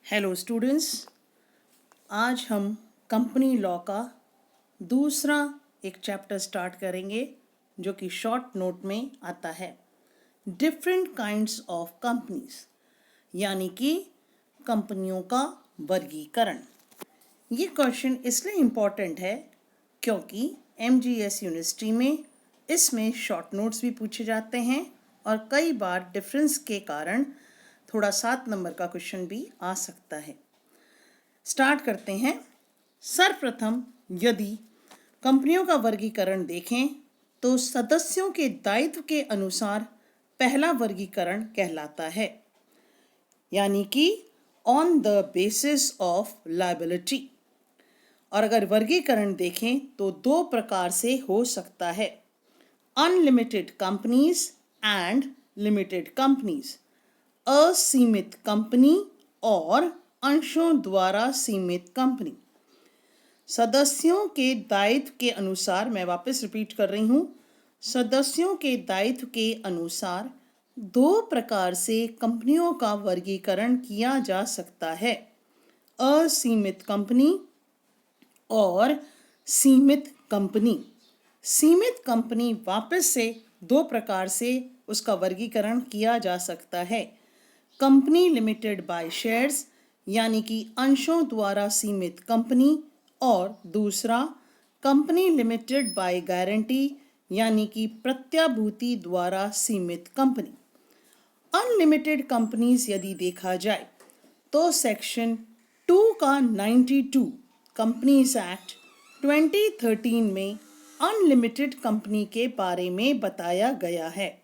Hello students, आज हम company law का दूसरा एक चैप्टर स्टार्ट करेंगे जो कि शॉर्ट नोट में आता है। डिफरेंट काइंड्स ऑफ कंपनीज, यानी कि कंपनियों का वर्गीकरण। ये क्वेश्चन इसलिए इम्पॉर्टेंट है क्योंकि MGS यूनिवर्सिटी में इसमें शॉर्ट नोट्स भी पूछे जाते हैं और कई बार डिफरेंस के कारण थोड़ा 7 नंबर का क्वेश्चन भी आ सकता है। स्टार्ट करते हैं। सर्वप्रथम यदि कंपनियों का वर्गीकरण देखें तो सदस्यों के दायित्व के अनुसार पहला वर्गीकरण कहलाता है, यानी कि on the basis of liability. और अगर वर्गीकरण देखें तो दो प्रकार से हो सकता है, unlimited companies and limited companies. असीमित कंपनी और अंशों द्वारा सीमित कंपनी। सदस्यों के दायित्व के अनुसार, मैं वापस रिपीट कर रही हूँ, सदस्यों के दायित्व के अनुसार दो प्रकार से कंपनियों का वर्गीकरण किया जा सकता है, असीमित कंपनी और सीमित कंपनी। सीमित कंपनी वापस से दो प्रकार से उसका वर्गीकरण किया जा सकता है, कंपनी लिमिटेड बाय शेयर्स यानी कि अंशों द्वारा सीमित कंपनी, और दूसरा कंपनी लिमिटेड बाय गारंटी यानी कि प्रत्याभूति द्वारा सीमित कंपनी। अनलिमिटेड कंपनीज यदि देखा जाए तो सेक्शन 2 का 92 कंपनीज एक्ट 2013 में अनलिमिटेड कंपनी के बारे में बताया गया है।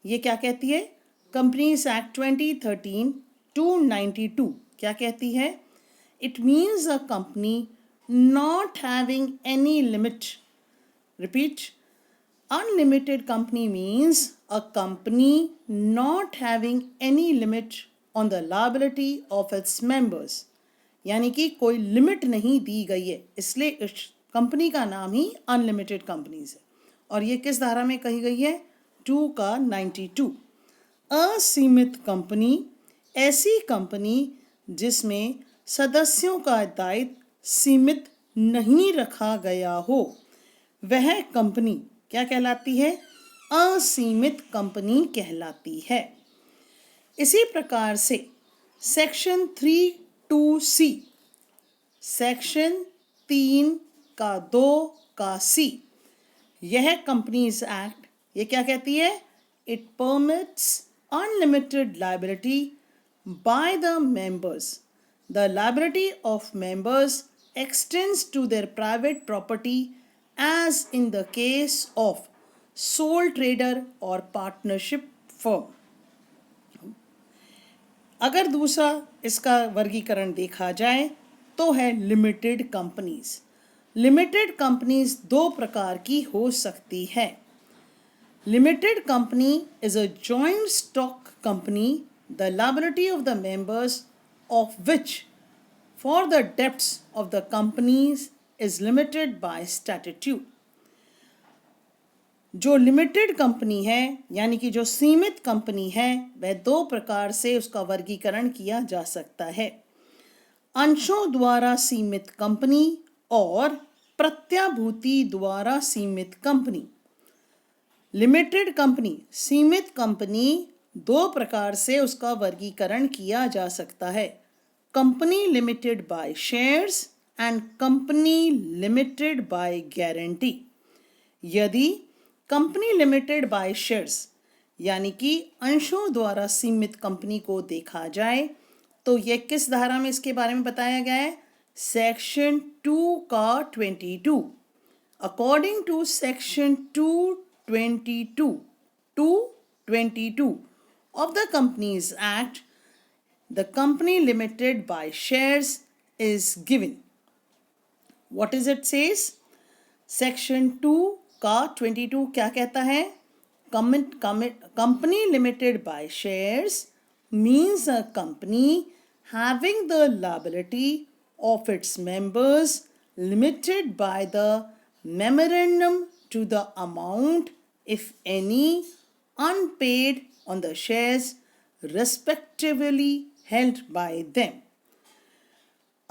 ये क्या कहती है? कंपनीज एक्ट 2013 292 क्या कहती है? It means a company not having any limit. Repeat, unlimited company means a company not having any limit on the liability of its members, यानी कि कोई लिमिट नहीं दी गई है, इसलिए इस कंपनी का नाम ही अनलिमिटेड कंपनीज है। और ये किस धारा में कही गई है? 2 का 92। असीमित कंपनी ऐसी कंपनी जिसमें सदस्यों का दायित्व सीमित नहीं रखा गया हो, वह कंपनी क्या कहलाती है? असीमित कंपनी कहलाती है। इसी प्रकार से सेक्शन 3(2)(c), सेक्शन 3 का 2 का C, यह कंपनीज एक्ट ये क्या कहती है? It permits unlimited liability by the members. The liability of members extends to their private property as in the case of sole trader और पार्टनरशिप फर्म। अगर दूसरा इसका वर्गीकरण देखा जाए तो है लिमिटेड कंपनीज। लिमिटेड कंपनीज दो प्रकार की हो सकती है। Limited company is a joint stock company, the liability of the members of which for the debts of the companies is limited by statute. जो लिमिटेड कंपनी है यानी कि जो सीमित कंपनी है, वह दो प्रकार से उसका वर्गीकरण किया जा सकता है, अंशों द्वारा सीमित कंपनी और प्रत्याभूति द्वारा सीमित कंपनी। लिमिटेड कंपनी, सीमित कंपनी, दो प्रकार से उसका वर्गीकरण किया जा सकता है, company limited by shares and company limited by guarantee. यदि कंपनी लिमिटेड बाय शेयर्स यानी कि अंशों द्वारा सीमित कंपनी को देखा जाए तो यह किस धारा में इसके बारे में बताया गया है? सेक्शन 2 का 22। According to section 222 of the Companies Act, the company limited by shares is given. What is it says? Section 2 का 22 क्या कहता है? Company limited by shares means a company having the liability of its members limited by the memorandum to the amount, if any, unpaid on the shares respectively held by them.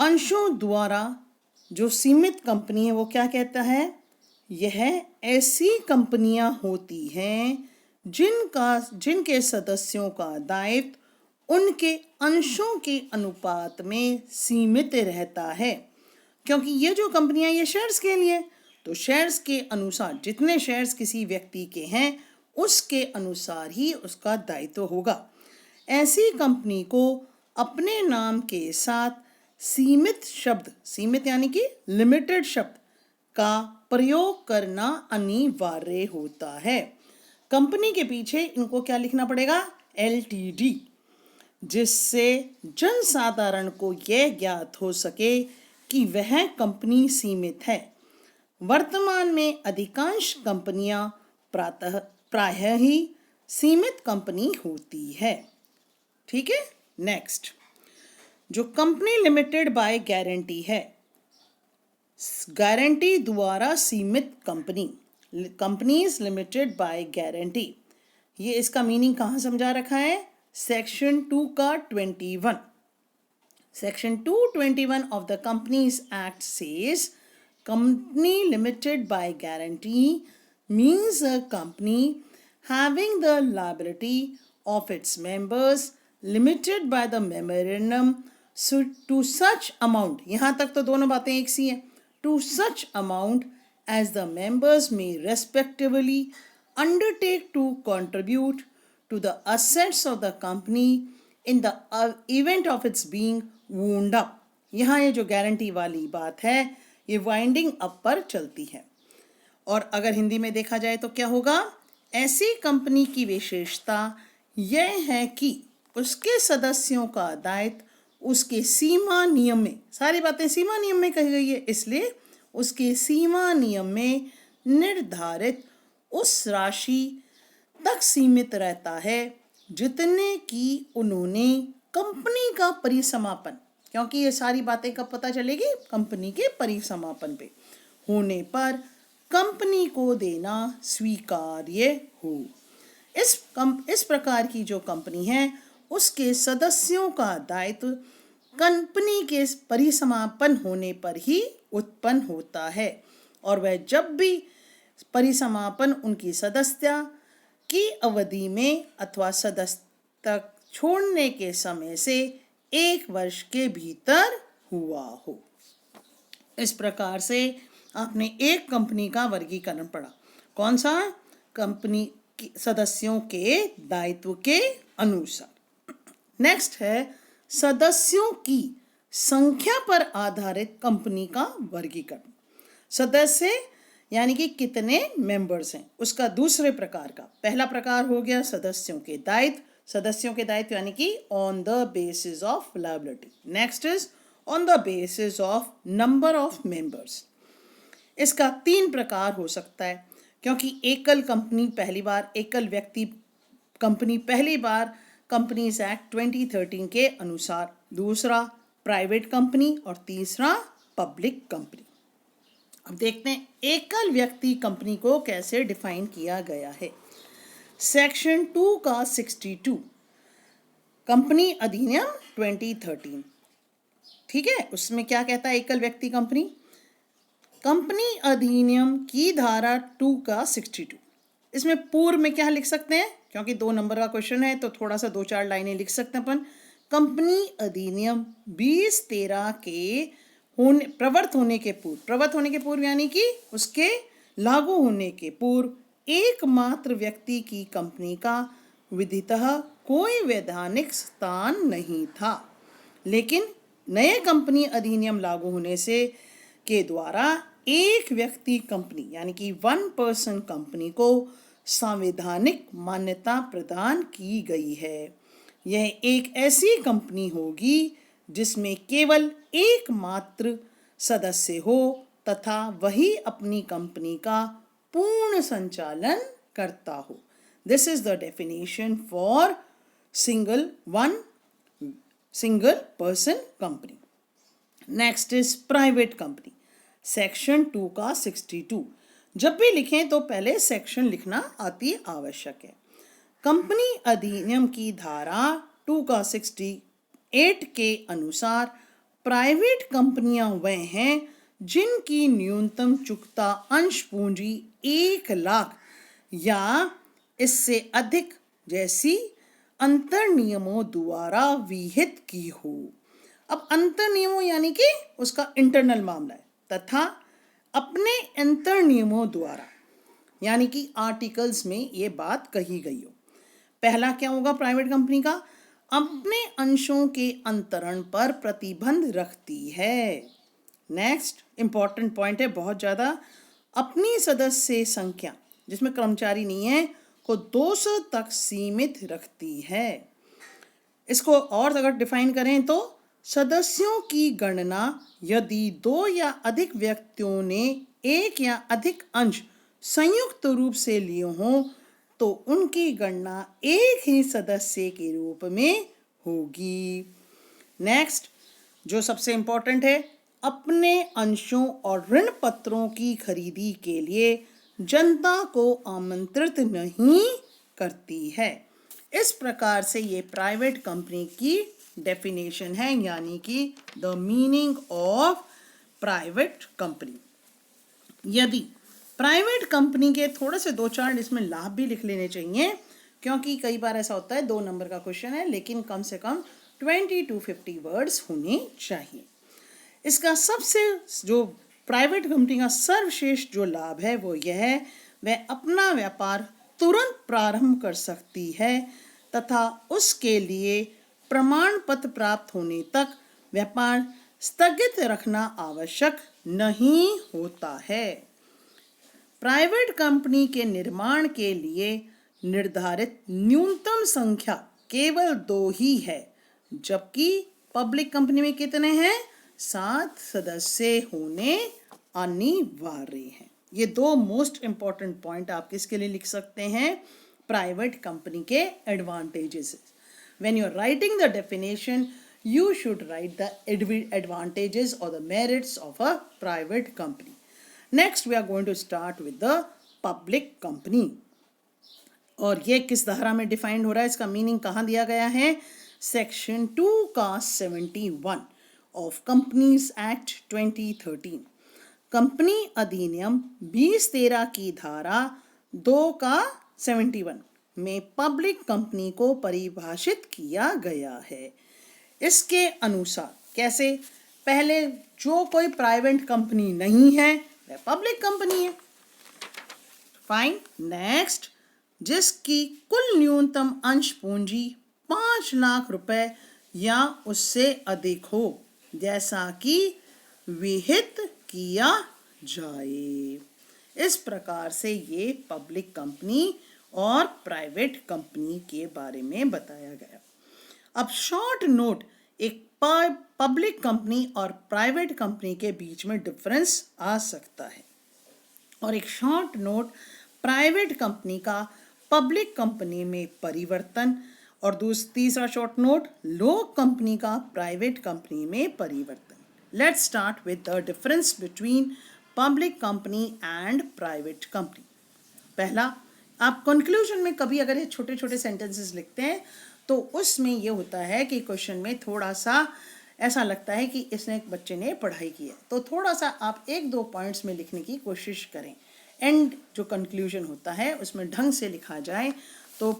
अंशों द्वारा जो सीमित company है वो क्या कहता है? यह ऐसी कंपनियां होती हैं जिनके सदस्यों का दायित्व उनके अंशों के अनुपात में सीमित रहता है। क्योंकि ये जो कंपनियां ये शेयर्स के लिए, तो शेयर्स के अनुसार जितने शेयर्स किसी व्यक्ति के हैं उसके अनुसार ही उसका दायित्व होगा। ऐसी कंपनी को अपने नाम के साथ सीमित शब्द, सीमित यानी कि लिमिटेड शब्द का प्रयोग करना अनिवार्य होता है। कंपनी के पीछे इनको क्या लिखना पड़ेगा? LTD, जिससे जनसाधारण को यह ज्ञात हो सके कि वह कंपनी सीमित है। वर्तमान में अधिकांश कंपनियां प्रायः ही सीमित कंपनी होती है। ठीक है। नेक्स्ट, जो कंपनी लिमिटेड बाय गारंटी है, गारंटी द्वारा सीमित company, companies limited by guarantee, ये इसका मीनिंग कहाँ समझा रखा है? सेक्शन 2 का 21। Section 221 of the companies act says company limited by guarantee means a company having the liability of its members limited by the memorandum to such amount, यहाँ तक तो दोनों बातें एक सी हैं, to such amount as the members may respectively undertake to contribute to the assets of the company in the event of its being wound up। यहाँ ये जो गारंटी वाली बात है ये वाइंडिंग अप पर चलती है। और अगर हिंदी में देखा जाए तो क्या होगा? ऐसी कंपनी की विशेषता यह है कि उसके सदस्यों का दायित्व उसके सीमा नियम में, सारी बातें सीमा नियम में कही गई है, इसलिए उसके सीमा नियम में निर्धारित उस राशि तक सीमित रहता है जितने की उन्होंने कंपनी का परिसमापन, क्योंकि ये सारी बातें कब पता चलेगी? कंपनी के परिसमापन पे होने पर कंपनी को देना स्वीकार्य हो। इस प्रकार की जो कंपनी है उसके सदस्यों का दायित्व कंपनी के परिसमापन होने पर ही उत्पन्न होता है, और वह जब भी परिसमापन उनकी सदस्यता की अवधि में अथवा सदस्यता छोड़ने के समय से 1 वर्ष के भीतर हुआ हो। इस प्रकार से आपने एक कंपनी का वर्गीकरण पढ़ा। कौन सा? कंपनी के सदस्यों के दायित्व के अनुसार। नेक्स्ट है सदस्यों की संख्या पर आधारित कंपनी का वर्गीकरण। सदस्य यानी कि कितने मेंबर्स हैं, उसका दूसरे प्रकार का, पहला प्रकार हो गया सदस्यों के दायित्व। सदस्यों के दायित्व यानी कि on the basis of liability. Next is on the basis of number of members. इसका 3 प्रकार हो सकता है, क्योंकि एकल व्यक्ति कंपनी पहली बार कंपनीज एक्ट 2013 के अनुसार, दूसरा प्राइवेट कंपनी और तीसरा पब्लिक कंपनी। अब देखते हैं एकल व्यक्ति कंपनी को कैसे डिफाइन किया गया है। सेक्शन 2 का 62 कंपनी अधिनियम 2013, ठीक है, उसमें क्या कहता है? एकल व्यक्ति कंपनी, कंपनी अधिनियम की धारा 2 का 62। इसमें पूर्व में क्या लिख सकते हैं? क्योंकि 2 नंबर का क्वेश्चन है तो थोड़ा सा 2-4 लाइनें लिख सकते हैं अपन। कंपनी अधिनियम 2013 के प्रवर्त होने के पूर्व यानी कि उसके लागू होने के पूर्व एकमात्र व्यक्ति की कंपनी का विधितः कोई वैधानिक स्थान नहीं था, लेकिन नए कंपनी अधिनियम लागू होने से के द्वारा एक व्यक्ति कंपनी यानी कि 1 पर्सन कंपनी को संवैधानिक मान्यता प्रदान की गई है। यह एक ऐसी कंपनी होगी जिसमें केवल एकमात्र सदस्य हो तथा वही अपनी कंपनी का पूर्ण संचालन करता हो। This is the definition for single person company. Next is private company, section 2 का 62। जब भी लिखें तो पहले सेक्शन लिखना अति आवश्यक है। कंपनी अधिनियम की धारा 2 का 68 के अनुसार प्राइवेट कंपनियां वह हैं जिनकी न्यूनतम चुकता अंश पूंजी 1,00,000 या इससे अधिक जैसी अंतर नियमों द्वारा विहित की हो। अब अंतर नियमों यानी कि उसका इंटरनल मामला है, तथा अपने अंतर नियमों द्वारा यानी कि आर्टिकल्स में ये बात कही गई हो। पहला क्या होगा प्राइवेट कंपनी का? अपने अंशों के अंतरण पर प्रतिबंध रखती है। नेक्स्ट इंपॉर्टेंट पॉइंट है बहुत ज़्यादा, अपनी सदस्य संख्या जिसमें कर्मचारी नहीं है को 200 तक सीमित रखती है। इसको और अगर डिफाइन करें तो सदस्यों की गणना यदि 2 या अधिक व्यक्तियों ने एक या अधिक अंश संयुक्त रूप से लिए हों तो उनकी गणना एक ही सदस्य के रूप में होगी। नेक्स्ट जो सबसे इंपॉर्टेंट है, अपने अंशों और ऋण पत्रों की खरीदी के लिए जनता को आमंत्रित नहीं करती है। इस प्रकार से ये प्राइवेट कंपनी की डेफिनेशन है, यानी कि the meaning of private company. यदि प्राइवेट कंपनी के थोड़े से 2-4 इसमें लाभ भी लिख लेने चाहिए, क्योंकि कई बार ऐसा होता है 2 नंबर का क्वेश्चन है लेकिन कम से कम 20 to 50 वर्ड्स होने चाहिए। इसका सबसे जो प्राइवेट कंपनी का सर्वश्रेष्ठ जो लाभ है वो यह है, वह अपना व्यापार तुरंत प्रारंभ कर सकती है तथा उसके लिए प्रमाण पत्र प्राप्त होने तक व्यापार स्थगित रखना आवश्यक नहीं होता है। प्राइवेट कंपनी के निर्माण के लिए निर्धारित न्यूनतम संख्या केवल 2 ही है, जबकि पब्लिक कंपनी में कितने हैं? 7 सदस्य होने अनिवार्य हैं। ये 2 मोस्ट इंपॉर्टेंट पॉइंट आप किसके लिए लिख सकते हैं? प्राइवेट कंपनी के advantages. When you are writing the definition, you should write the advantages or the merits of a private company. Next, we are going to start with the public company. और ये किस धारा में defined हो रहा है, इसका मीनिंग कहाँ दिया गया है? सेक्शन 2 का 71 ऑफ कंपनीज एक्ट 2013, कंपनी अधिनियम 2013 की धारा 2 का 71 में पब्लिक कंपनी को परिभाषित किया गया है। इसके अनुसार कैसे? पहले जो कोई प्राइवेट कंपनी नहीं है वह पब्लिक कंपनी है। फाइन। नेक्स्ट, जिसकी कुल न्यूनतम अंश पूंजी 5 लाख रुपए या उससे अधिक हो, जैसा कि विहित किया जाए। इस प्रकार से ये पब्लिक कंपनी और प्राइवेट कंपनी के बारे में बताया गया। अब शॉर्ट नोट, एक पब्लिक कंपनी और प्राइवेट कंपनी के बीच में डिफरेंस आ सकता है, और एक शॉर्ट नोट प्राइवेट कंपनी का पब्लिक कंपनी में परिवर्तन, और तीसरा शॉर्ट नोट लोक कंपनी का प्राइवेट कंपनी में परिवर्तन। Let's start with the difference between public company and private company. पहला, आप कंक्लूजन में कभी अगर ये छोटे छोटे सेंटेंसेस लिखते हैं तो उसमें ये होता है कि क्वेश्चन में थोड़ा सा ऐसा लगता है कि इसने एक बच्चे ने पढ़ाई की है, तो थोड़ा सा आप 1-2 पॉइंट्स में लिखने की कोशिश करें। एंड जो कंक्लूजन होता है उसमें ढंग से लिखा जाए तो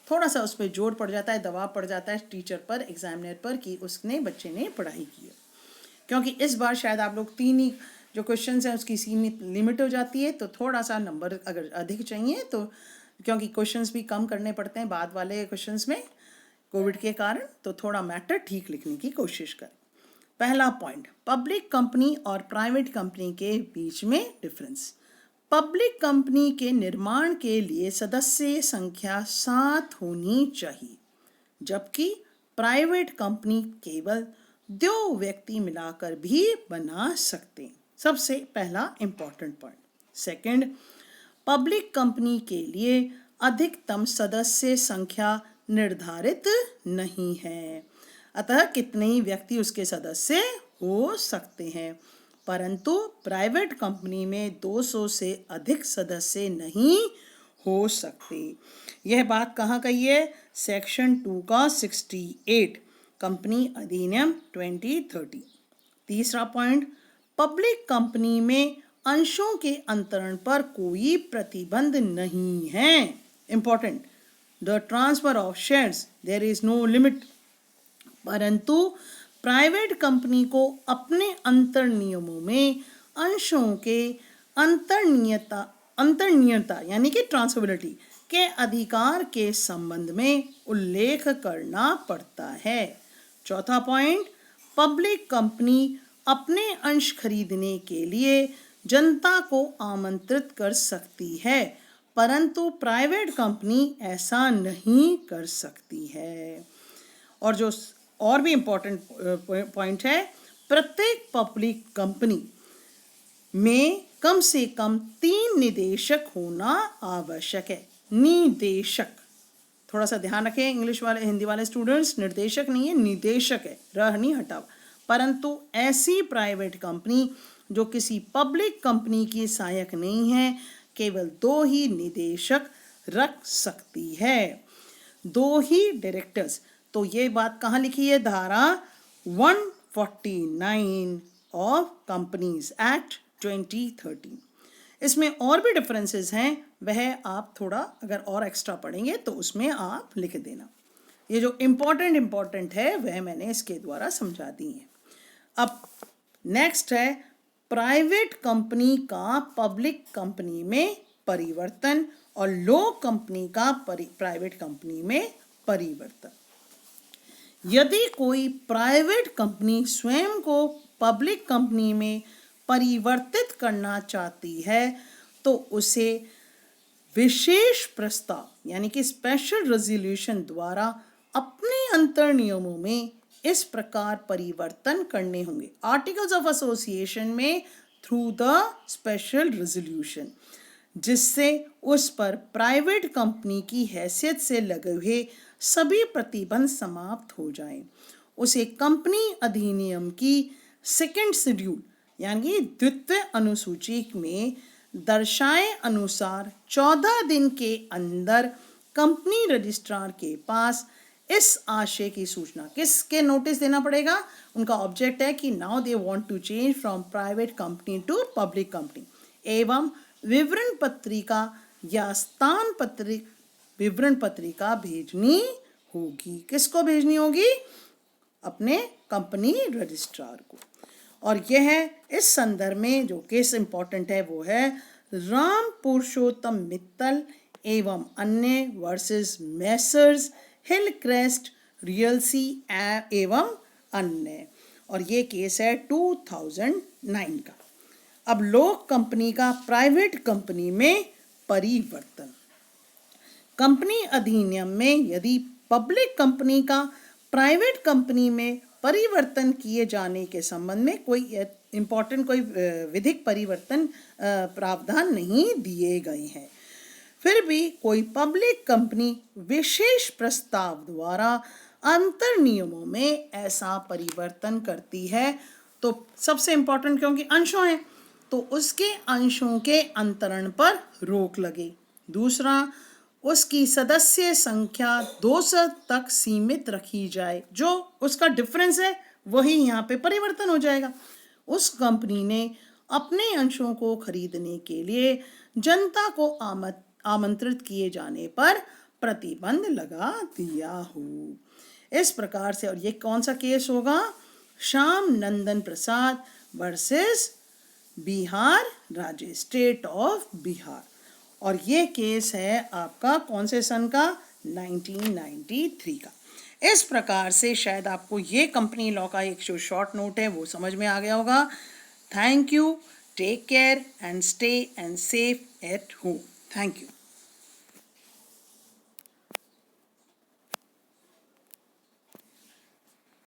थोड़ा सा उस पर जोर पड़ जाता है, दबाव पड़ जाता है टीचर पर, एग्जामिनर पर कि उसने बच्चे ने पढ़ाई की है। क्योंकि इस बार शायद आप लोग 3 ही जो क्वेश्चन हैं उसकी सीमित लिमिट हो जाती है, तो थोड़ा सा नंबर अगर अधिक चाहिए तो, क्योंकि क्वेश्चंस भी कम करने पड़ते हैं बाद वाले क्वेश्चंस में कोविड के कारण, तो थोड़ा मैटर ठीक लिखने की कोशिश करें। पहला पॉइंट, पब्लिक कंपनी और प्राइवेट कंपनी के बीच में डिफरेंस। पब्लिक कंपनी के निर्माण के लिए सदस्य संख्या 7 होनी चाहिए, जबकि प्राइवेट कंपनी केवल 2 व्यक्ति मिलाकर भी बना सकते हैं। सबसे पहला important point. Second, public company के लिए अधिकतम सदस्य संख्या निर्धारित नहीं है, अतः कितने ही व्यक्ति उसके सदस्य हो सकते हैं, परंतु प्राइवेट कंपनी में 200 से अधिक सदस्य नहीं हो सकते। यह बात कहाँ कही है? सेक्शन 2 का 68 कंपनी अधिनियम 2013। तीसरा पॉइंट, पब्लिक कंपनी में अंशों के अंतरण पर कोई प्रतिबंध नहीं है। Important, the transfer of shares there is no limit. परंतु प्राइवेट कंपनी को अपने अंतर नियमों में अंशों के अंतरनीयता यानी कि ट्रांसफरेबिलिटी के अधिकार के संबंध में उल्लेख करना पड़ता है। चौथा पॉइंट, पब्लिक कंपनी अपने अंश खरीदने के लिए जनता को आमंत्रित कर सकती है, परंतु प्राइवेट कंपनी ऐसा नहीं कर सकती है। और जो और भी इम्पोर्टेंट पॉइंट है, प्रत्येक पब्लिक कंपनी में कम से कम 3 निदेशक होना आवश्यक है। निदेशक, थोड़ा सा ध्यान रखें इंग्लिश वाले हिंदी वाले स्टूडेंट्स, निर्देशक नहीं है, निदेशक है, रह नहीं हटाओ। परंतु ऐसी प्राइवेट कंपनी जो किसी पब्लिक कंपनी की सहायक नहीं है, केवल 2 ही निदेशक रख सकती है, 2 ही डायरेक्टर्स। तो ये बात कहाँ लिखी है? धारा 149 ऑफ कंपनीज एक्ट 2013। इसमें और भी डिफरेंसेस हैं, वह आप थोड़ा अगर और एक्स्ट्रा पढ़ेंगे तो उसमें आप लिख देना। ये जो इम्पोर्टेंट है वह मैंने इसके द्वारा समझा दी है। अब नेक्स्ट है प्राइवेट कंपनी का पब्लिक कंपनी में परिवर्तन और लो कंपनी का प्राइवेट कंपनी में परिवर्तन। यदि कोई प्राइवेट कंपनी स्वयं को पब्लिक कंपनी में परिवर्तित करना चाहती है तो उसे विशेष प्रस्ताव यानी कि स्पेशल रेजोल्यूशन द्वारा अपने अंतर नियमों में इस प्रकार परिवर्तन करने होंगे। आर्टिकल्स ऑफ एसोसिएशन में थ्रू द स्पेशल रेजोल्यूशन, जिससे उस पर प्राइवेट कंपनी की हैसियत से लगे हुए सभी प्रतिबंध समाप्त हो जाएं। उसे कंपनी अधिनियम की 2nd शेड्यूल यानी द्वितीय अनुसूची में दर्शाए अनुसार 14 दिन के अंदर कंपनी रजिस्ट्रार के पास इस आशय की सूचना किसके नोटिस देना पड़ेगा? उनका ऑब्जेक्ट है कि now they want to change from private company to public company, एवं विवरण पत्रिका या स्थान पत्रिक विवरण पत्रिका भेजनी होगी। किसको भेजनी होगी? अपने कंपनी रजिस्ट्रार को। और यह है इस संदर्भ में जो केस इंपॉर्टेंट है वो है राम पुरुषोत्तम मित्तल एवं अन्य वर्सेस मैसर्स हिलक्रेस्ट रियल्सी एवं अन्य, और ये केस है 2009 का। अब लोक कंपनी का प्राइवेट कंपनी में परिवर्तन। कंपनी अधिनियम में यदि पब्लिक कंपनी का प्राइवेट कंपनी में परिवर्तन किए जाने के संबंध में कोई इम्पोर्टेंट कोई विधिक परिवर्तन प्रावधान नहीं दिए गए हैं, फिर भी कोई पब्लिक कंपनी विशेष प्रस्ताव द्वारा अंतर नियमों में ऐसा परिवर्तन करती है तो सबसे इम्पोर्टेंट क्योंकि अंशों हैं तो उसके अंशों के अंतरण पर रोक लगे। दूसरा, उसकी सदस्य संख्या 200 तक सीमित रखी जाए, जो उसका डिफरेंस है वही यहाँ पे परिवर्तन हो जाएगा। उस कंपनी ने अपने अंशों को खरीदने के लिए जनता को आमंत्रित किए जाने पर प्रतिबंध लगा दिया हो। इस प्रकार से, और ये कौन सा केस होगा? श्याम नंदन प्रसाद वर्सेस बिहार राज्य, स्टेट ऑफ बिहार। और ये केस है आपका कौन से सन का? 1993 का। इस प्रकार से शायद आपको ये कंपनी लॉ का एक जो शॉर्ट नोट है वो समझ में आ गया होगा। Thank you, take care and stay and safe at home. Thank you.